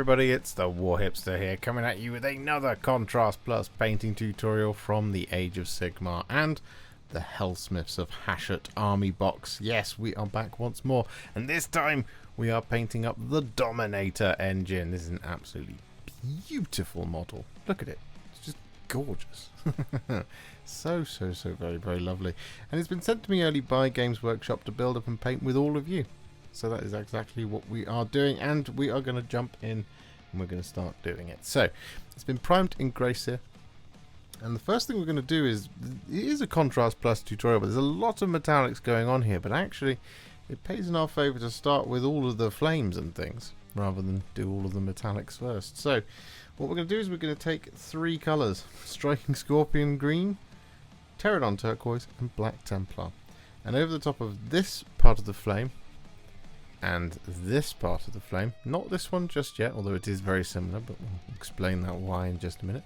everybody, it's the Warhipster here, coming at you with another Contrast Plus painting tutorial from the Age of Sigmar and the Helsmiths of Hashut army box. Yes, we are back once more, and this time we are painting up the Dominator Engine. This is an absolutely beautiful model. Look at it, it's just gorgeous. so very, very lovely. And it's been sent to me early by Games Workshop to build up and paint with all of you. So that is exactly what we are doing, and we are going to jump in and we're going to start doing it. So it's been primed in Grace here, and the first thing we're going to do is, it is a Contrast Plus tutorial, but there's a lot of metallics going on here, but actually it pays in our favour to start with all of the flames and things rather than do all of the metallics first. So what we're going to do is we're going to take three colours: Striking Scorpion Green, Terradon Turquoise and Black Templar, and over the top of this part of the flame and this part of the flame, not this one just yet, although it is very similar, but we'll explain that why in just a minute.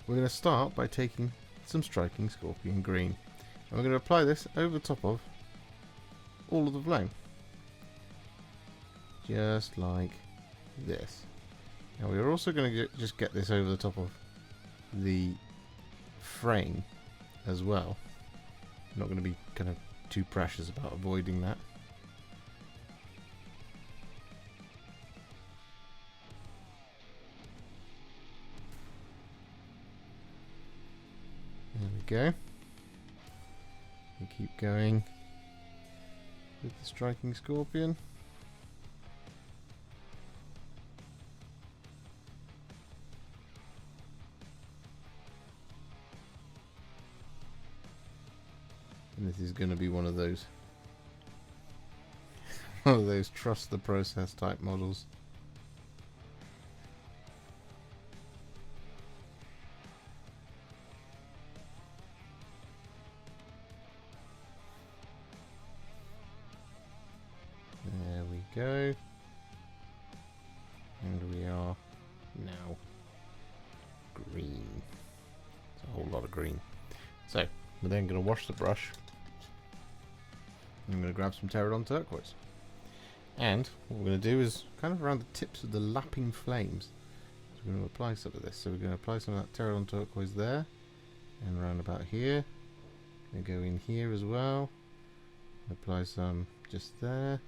We're going to start by taking some Striking Scorpion Green, and we're going to apply this over the top of all of the flame, just like this. Now we're also going to just get this over the top of the frame as well. I'm not going to be kind of too precious about avoiding that. There we go. We keep going with the Striking Scorpion. And this is going to be one of those trust the process type models. There we go. And we are now green. It's a whole lot of green. So we're then going to wash the brush. I'm going to grab some Terradon Turquoise. And what we're going to do is kind of around the tips of the lapping flames. So we're going to apply some of this. So we're going to apply some of that Terradon Turquoise there. And around about here. Going to go in here as well. Apply some just there.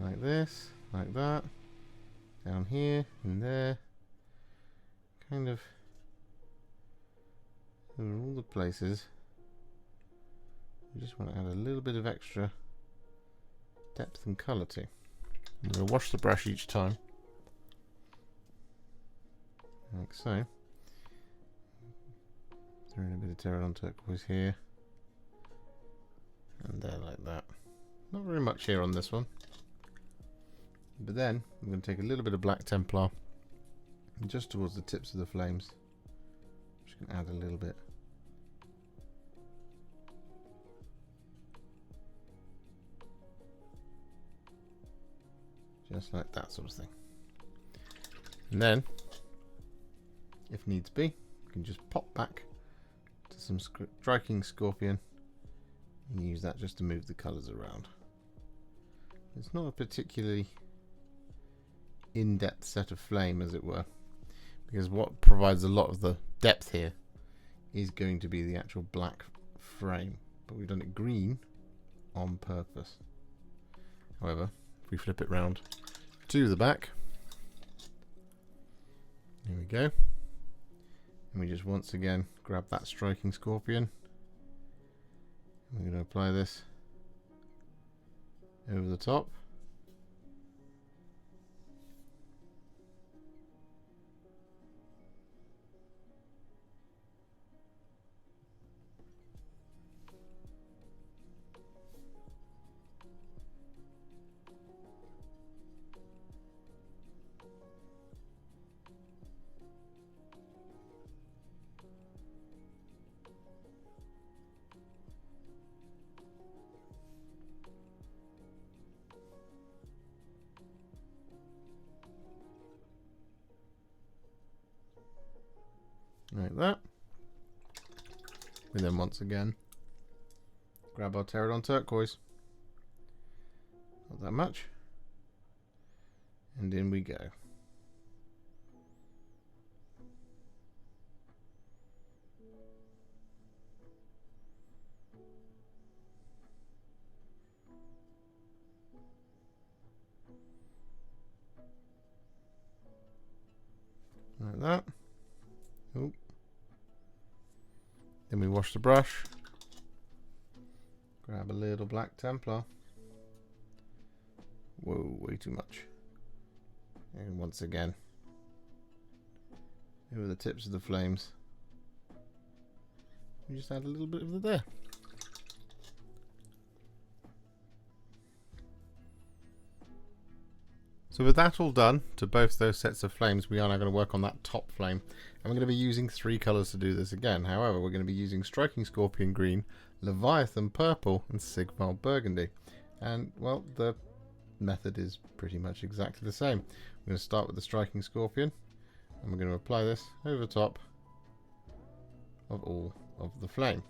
Like this. Like that. Down here. And there. Kind of in all the places. We just want to add a little bit of extra depth and colour to. I'm going to wash the brush each time, like so. Throw in a bit of Terradon Turquoise here, and there, like that. Not very much here on this one, but then I'm going to take a little bit of Black Templar, and just towards the tips of the flames, I'm just going to add a little bit. Just like that sort of thing. And then, if needs be, you can just pop back to some Striking Scorpion and use that just to move the colours around. It's not a particularly in-depth set of flame, as it were, because what provides a lot of the depth here is going to be the actual black frame, but we've done it green on purpose. However, if we flip it round to the back, here we go, and we just once again grab that Striking Scorpion. We're going to apply this over the top. Like that. We then once again grab our Terradon Turquoise. Not that much. And in we go. that. Oop. Then we wash the brush. Grab a little black Templar. Whoa, way too much. And once again, over the tips of the flames, we just add a little bit of it there. So with that all done to both those sets of flames, we are now going to work on that top flame. And we're going to be using 3 colours to do this again. However, we're going to be using Striking Scorpion Green, Leviathan Purple and Sigvald Burgundy. And, well, the method is pretty much exactly the same. We're going to start with the Striking Scorpion, and we're going to apply this over the top of all of the flame.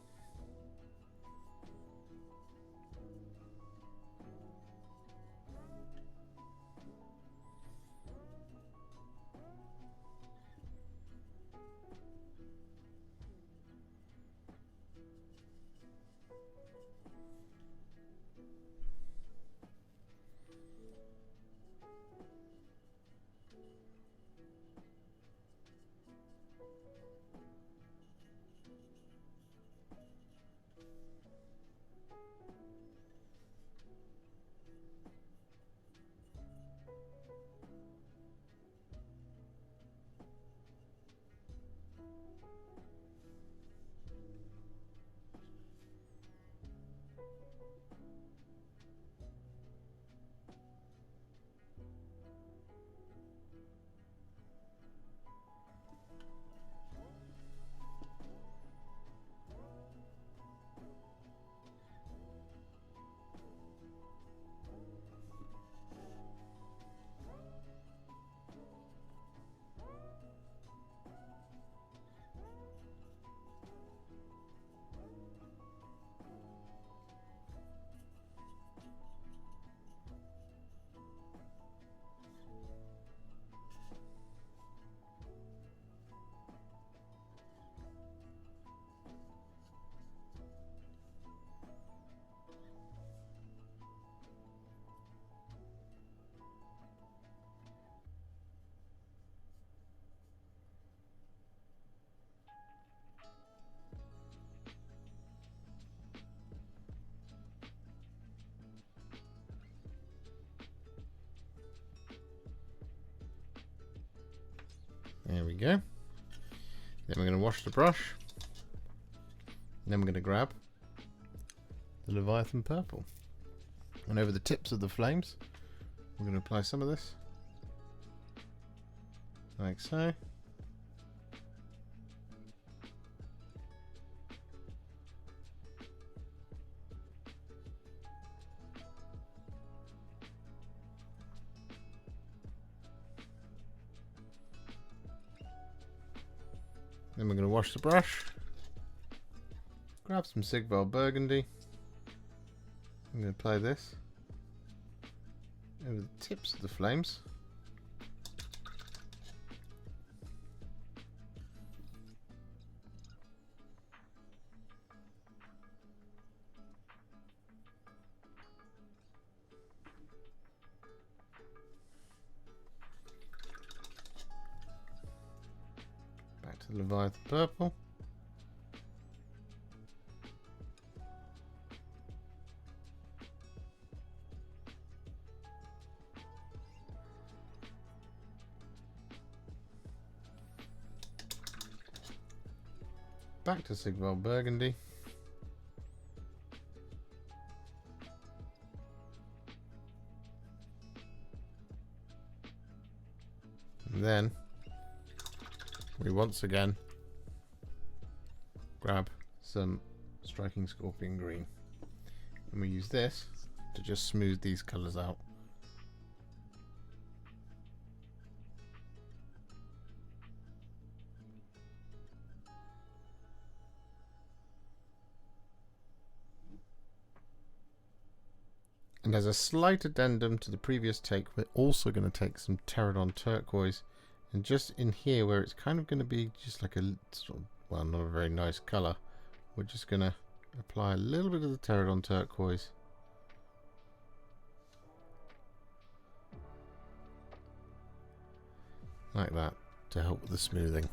There we go. Then we're going to wash the brush. Then we're going to grab the Leviathan Purple. And over the tips of the flames, we're going to apply some of this. Like so. Then we're going to wash the brush, grab some Sigvald Burgundy. I'm going to apply this over the tips of the flames. To the Leviathan Purple. Back to Sigvald Burgundy. And then we once again grab some Striking Scorpion Green, and we use this to just smooth these colours out. And as a slight addendum to the previous take, we're also going to take some Terradon Turquoise, and just in here where it's kind of going to be just like a sort of, well, not a very nice colour, we're just going to apply a little bit of the Terradon Turquoise. Like that. to help with the smoothing.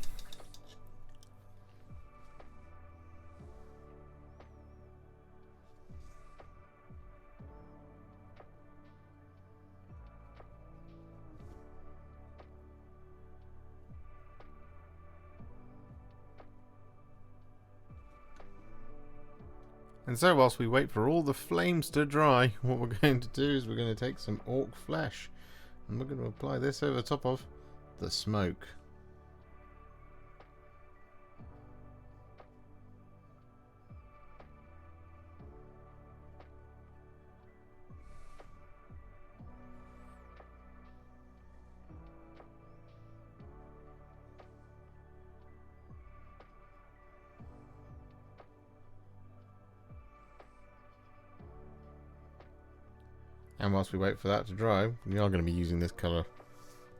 And so whilst we wait for all the flames to dry, what we're going to do is we're going to take some Ork Flesh and we're going to apply this over the top of the smoke. And whilst we wait for that to dry, we are going to be using this colour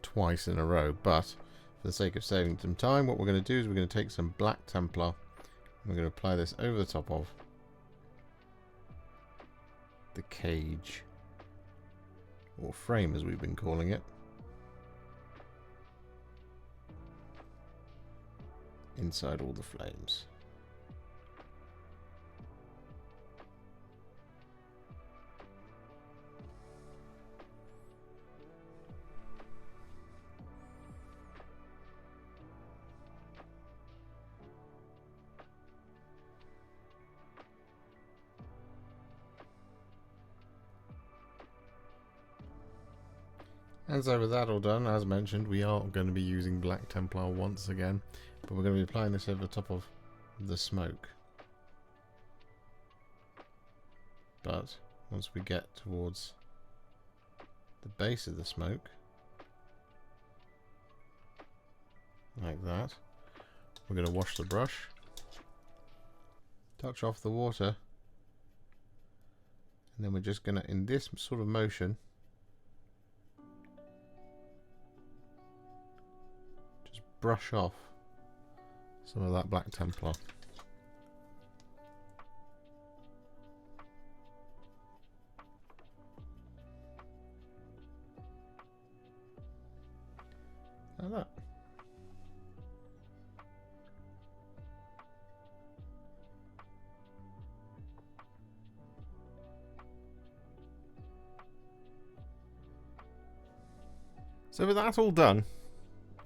twice in a row, but for the sake of saving some time, what we're going to do is we're going to take some Black Templar and we're going to apply this over the top of the cage, or frame as we've been calling it, inside all the flames. And so with that all done, as mentioned, we are going to be using Black Templar once again, but we're going to be applying this over the top of the smoke. But once we get towards the base of the smoke, like that, we're going to wash the brush, touch off the water, and then we're just going to, in this sort of motion, brush off some of that Black Templar. Like that. So with that all done,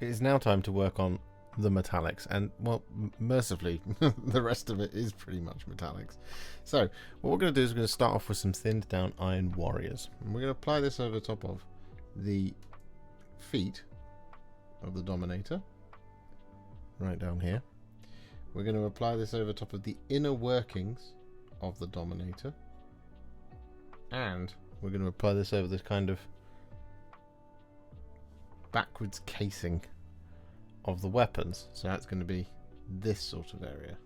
it is now time to work on the metallics, and well, mercifully the rest of it is pretty much metallics. So what we're going to do is we're going to start off with some thinned down Iron Warriors, and we're going to apply this over the top of the feet of the Dominator, right down here. We're going to apply this over top of the inner workings of the Dominator, and we're going to apply this over this kind of backwards casing of the weapons. So that's going to be this sort of area.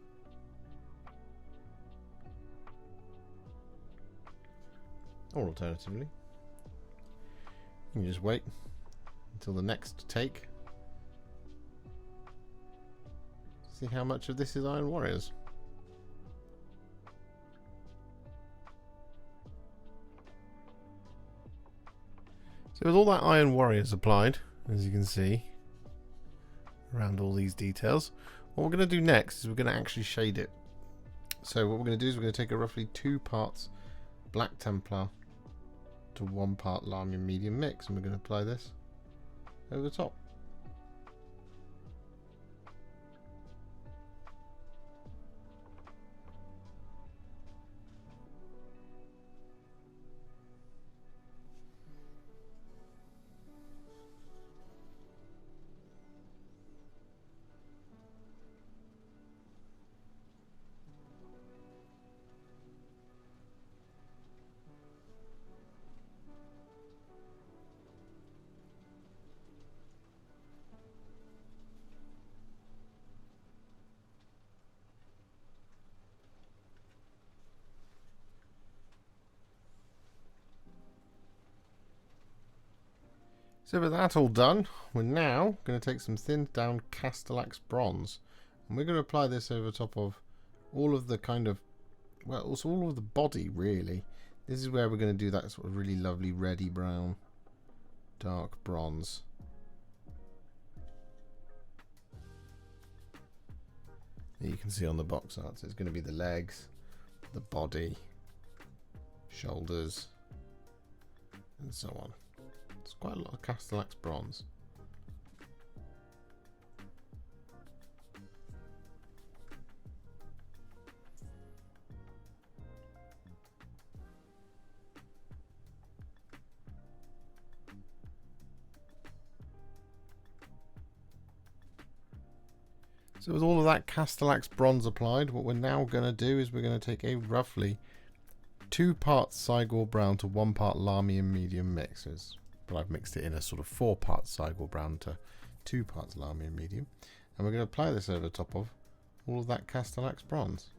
Or alternatively, you can just wait until the next take. See how much of this is Iron Warriors. So with all that Iron Warriors applied, as you can see, around all these details, what we're going to do next is we're going to actually shade it. So what we're going to do is we're going to take a roughly 2 parts Black Templar to 1 part Lahmian medium mix, and we're going to apply this over the top. So with that all done, we're now going to take some thinned down Castellax Bronze, and we're going to apply this over top of all of the kind of, well, also all of the body really. This is where we're going to do that sort of really lovely reddy brown, dark bronze. that you can see on the box art. So it's going to be the legs, the body, shoulders, and so on. It's quite a lot of Castellax Bronze. So with all of that Castellax Bronze applied, what we're now going to do is we're going to take a roughly 2 parts Cygor Brown to 1 part Lamy and medium mixes. But I've mixed it in a sort of 4 parts Cygor Brown to 2 parts Lamy and medium. And we're going to apply this over the top of all of that Castellax Bronze.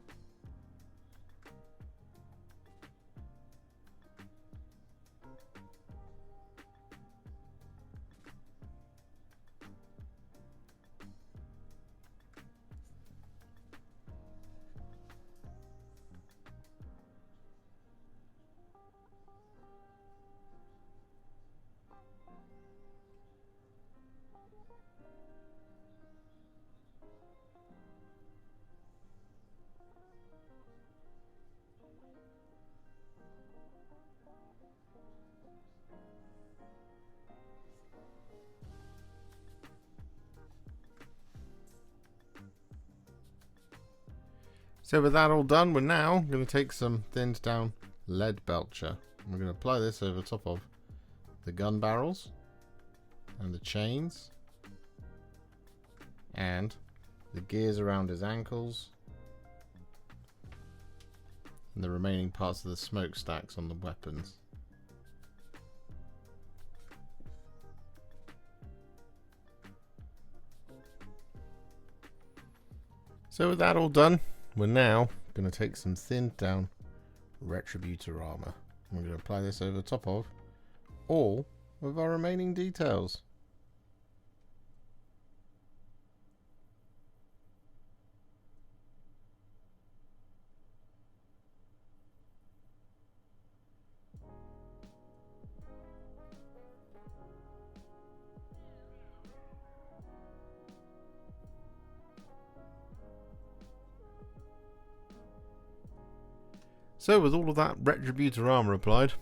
So with that all done, we're now going to take some thinned down Leadbelcher. We're going to apply this over top of the gun barrels and the chains and the gears around his ankles and the remaining parts of the smokestacks on the weapons. So with that all done, we're now going to take some thinned down Retributor Armour. We're going to apply this over the top of all of our remaining details. So with all of that Retributor Armour applied,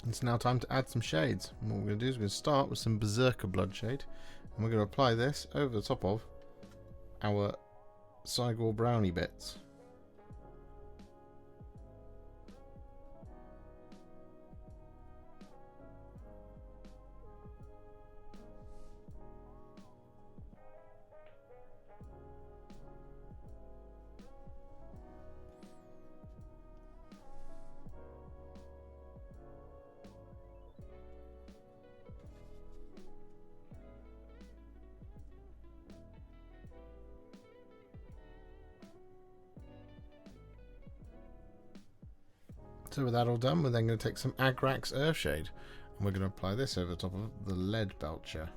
it's now time to add some shades. And what we're going to do is we're going to start with some Berserker Bloodshade, and we're going to apply this over the top of our Cygor Brownie bits. So with that all done, we're then going to take some Agrax Earthshade, and we're going to apply this over the top of the Leadbelcher.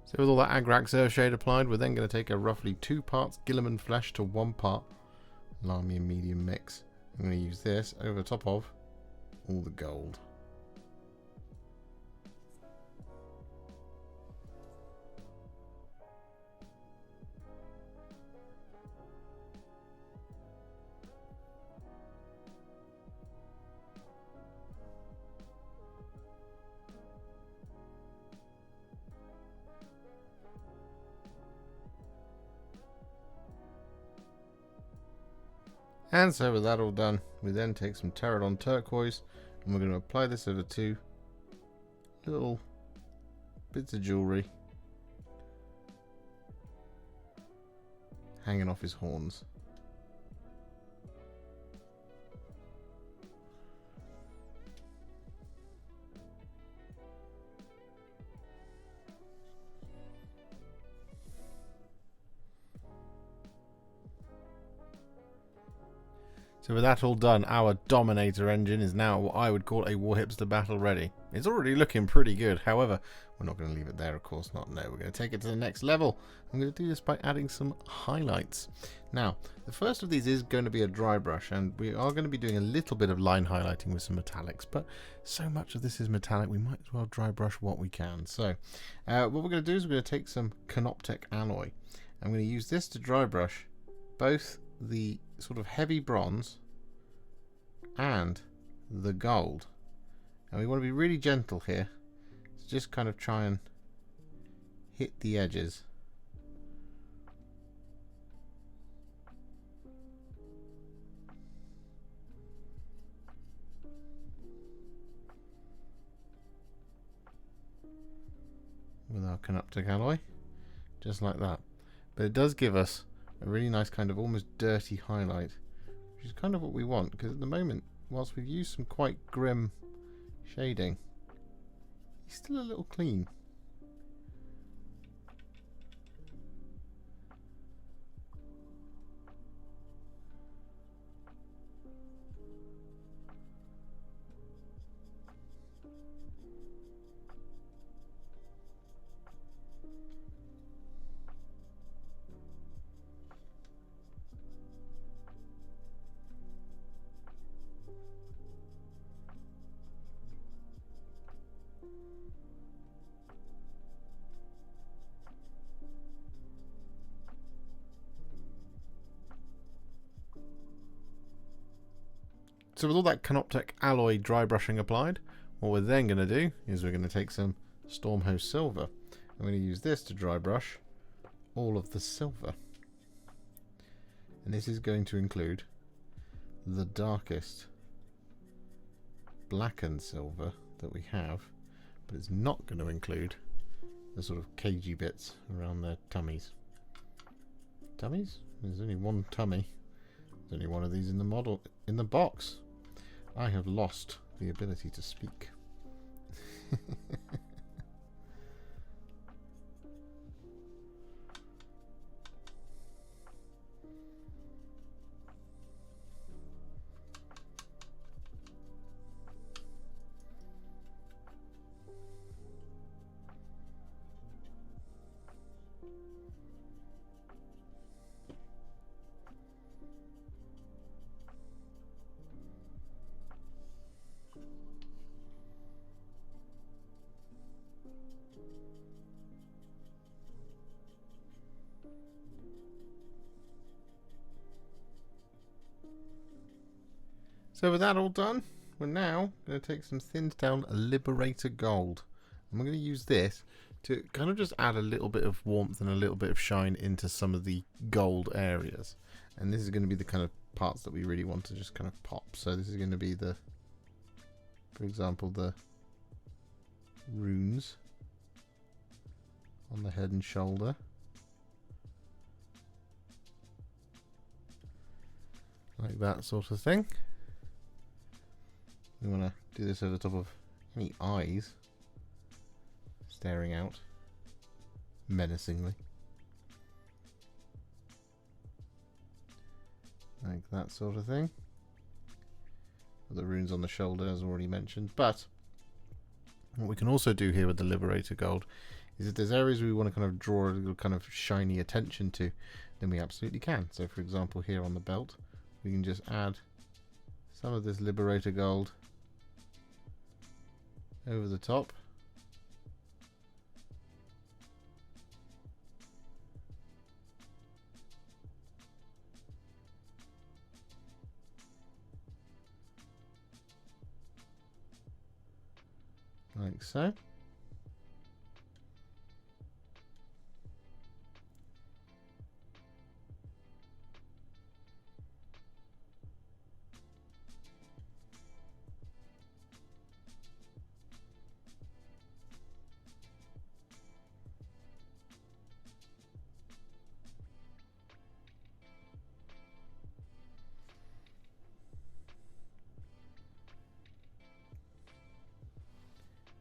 So with all that Agrax Earthshade applied, we're then going to take a roughly 2 parts Guilliman Flesh to 1 part Lamy and medium mix. I'm going to use this over top of all the gold. And so with that all done, we then take some Terradon Turquoise, and we're going to apply this over 2 little bits of jewellery hanging off his horns. So with that all done, our Dominator Engine is now what I would call a Warhipster battle ready. It's already looking pretty good. However, we're not going to leave it there, of course not. No, we're going to take it to the next level. I'm going to do this by adding some highlights. Now, the first of these is going to be a dry brush, and we are going to be doing a little bit of line highlighting with some metallics, but so much of this is metallic, we might as well dry brush what we can. So, what we're going to do is we're going to take some Canoptek Alloy. I'm going to use this to dry brush both the sort of heavy bronze and the gold, and we want to be really gentle here, so just kind of try and hit the edges. With our Canoptek Alloy, just like that. But it does give us a really nice kind of almost dirty highlight, which is kind of what we want, because at the moment, whilst we've used some quite grim shading, he's still a little clean. So with all that Canoptek Alloy dry brushing applied, what we're then going to do is we're going to take some Stormhost Silver. I'm going to use this to dry brush all of the silver. And this is going to include the darkest blackened silver that we have, but it's not going to include the sort of cagey bits around their tummies. Tummies? There's only one tummy. There's only one of these in the model, in the box. I have lost the ability to speak. So with that all done, we're now going to take some thinned down Liberator Gold. And we're going to use this to kind of just add a little bit of warmth and a little bit of shine into some of the gold areas. And this is going to be the kind of parts that we really want to just kind of pop. So this is going to be the, for example, the runes on the head and shoulder. Like that sort of thing. We want to do this over the top of any eyes staring out menacingly. Like that sort of thing. The runes on the shoulder, as already mentioned. But what we can also do here with the Liberator Gold is if there's areas we want to kind of draw a little kind of shiny attention to, then we absolutely can. So for example, here on the belt, we can just add some of this Liberator Gold over the top. Like so.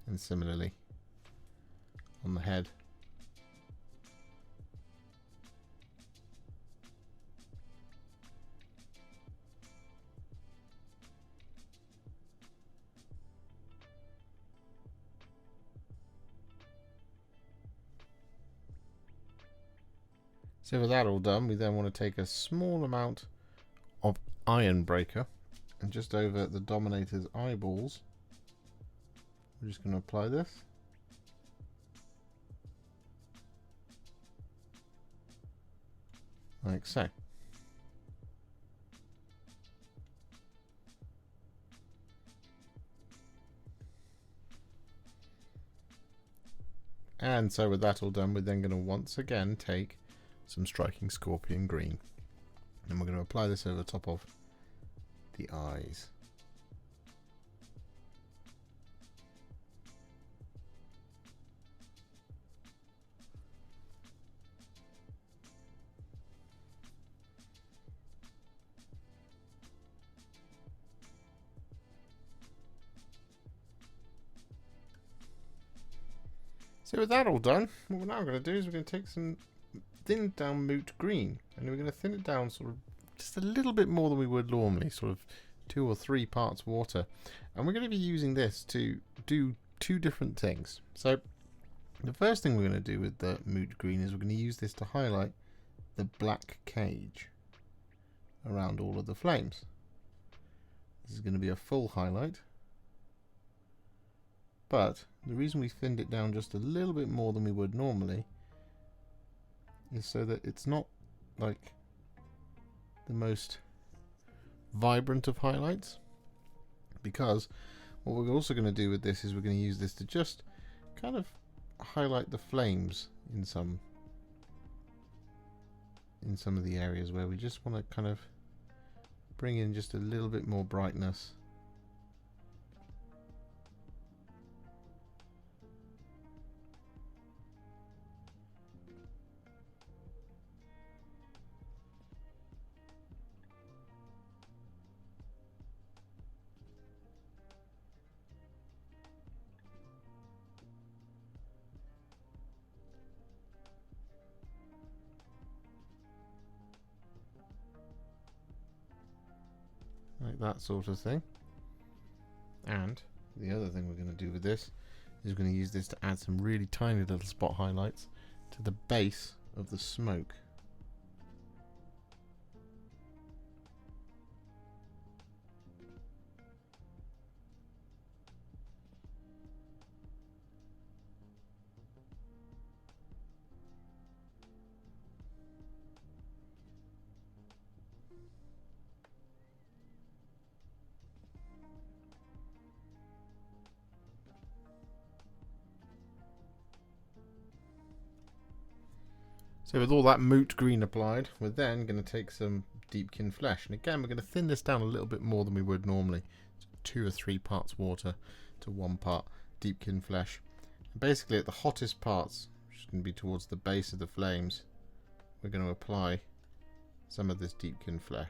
And similarly on the head. So with that all done, we then want to take a small amount of Ironbreaker and just over the Dominator's eyeballs, we're just going to apply this. Like so. And so with that all done, we're then going to once again take some Striking Scorpion Green. And we're going to apply this over the top of the eyes. So with that all done, what we're now going to do is we're going to take some thinned down Moot Green, and we're going to thin it down sort of just a little bit more than we would normally, sort of 2 or 3 parts water. And we're going to be using this to do 2 different things. So the first thing we're going to do with the Moot Green is we're going to use this to highlight the black cage around all of the flames. This is going to be a full highlight. But the reason we thinned it down just a little bit more than we would normally is so that it's not like the most vibrant of highlights. Because what we're also going to do with this is we're going to use this to just kind of highlight the flames in some of the areas where we just want to kind of bring in just a little bit more brightness. Like that sort of thing. And the other thing we're going to do with this is we're going to use this to add some really tiny little spot highlights to the base of the smoke. So with all that Moot Green applied, we're then going to take some Deepkin Flesh. And again, we're going to thin this down a little bit more than we would normally. 2 or 3 parts water to 1 part Deepkin Flesh. And basically at the hottest parts, which is going to be towards the base of the flames, we're going to apply some of this Deepkin Flesh.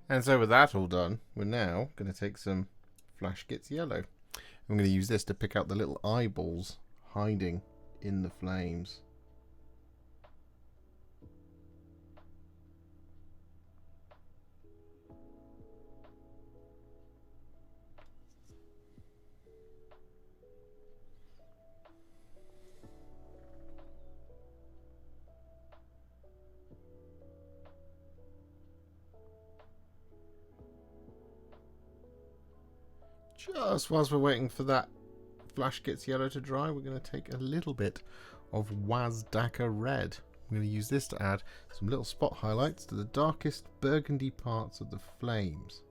And so with that all done, we're now going to take some Flash Gitz Yellow. I'm going to use this to pick out the little eyeballs hiding in the flames. Just whilst we're waiting for that Flash Gitz Yellow to dry, we're going to take a little bit of Wazdaka Red. I'm going to use this to add some little spot highlights to the darkest burgundy parts of the flames.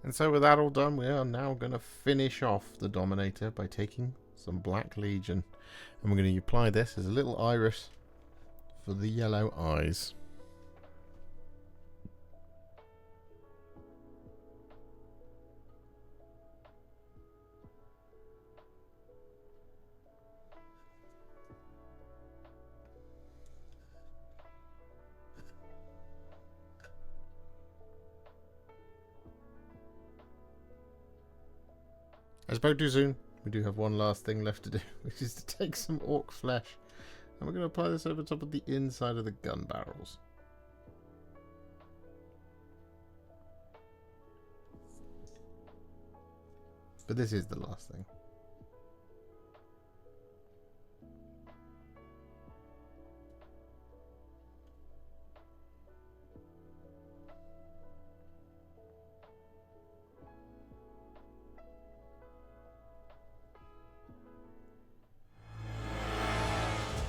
And so with that all done, we are now going to finish off the Dominator by taking some Black Legion. And we're going to apply this as a little iris for the yellow eyes. I spoke too soon. We do have one last thing left to do, which is to take some Ork Flesh. And we're going to apply this over top of the inside of the gun barrels. But this is the last thing.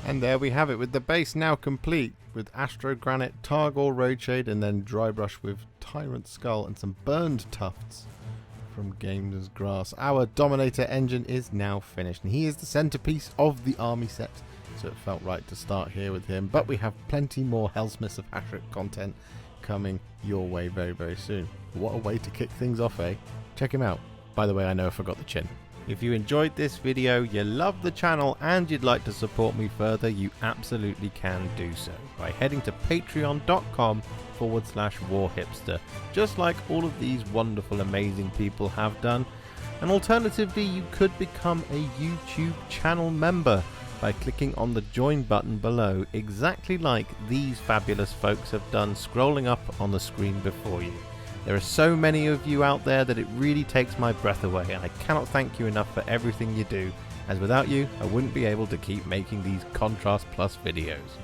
And there we have it, with the base now complete, with Astro Granite, Cygor Brown, and then dry brush with Tyrant Skull and some burned tufts from Gamer's Grass. Our Dominator Engine is now finished, and he is the centerpiece of the army set, so it felt right to start here with him. But we have plenty more Helsmiths of Hashut content coming your way very, very soon. What a way to kick things off, eh? Check him out. By the way, I know I forgot the chin. If you enjoyed this video, you love the channel, and you'd like to support me further, you absolutely can do so by heading to patreon.com/warhipster, just like all of these wonderful, amazing people have done. And alternatively, you could become a YouTube channel member by clicking on the join button below, exactly like these fabulous folks have done, scrolling up on the screen before you. There are so many of you out there that it really takes my breath away, and I cannot thank you enough for everything you do, as without you I wouldn't be able to keep making these Contrast Plus videos.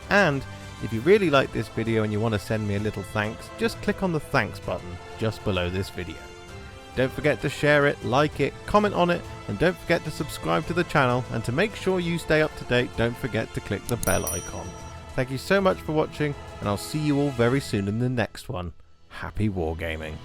And if you really like this video and you want to send me a little thanks, just click on the thanks button just below this video. Don't forget to share it, like it, comment on it, and don't forget to subscribe to the channel, and to make sure you stay up to date, don't forget to click the bell icon. Thank you so much for watching, and I'll see you all very soon in the next one. Happy wargaming.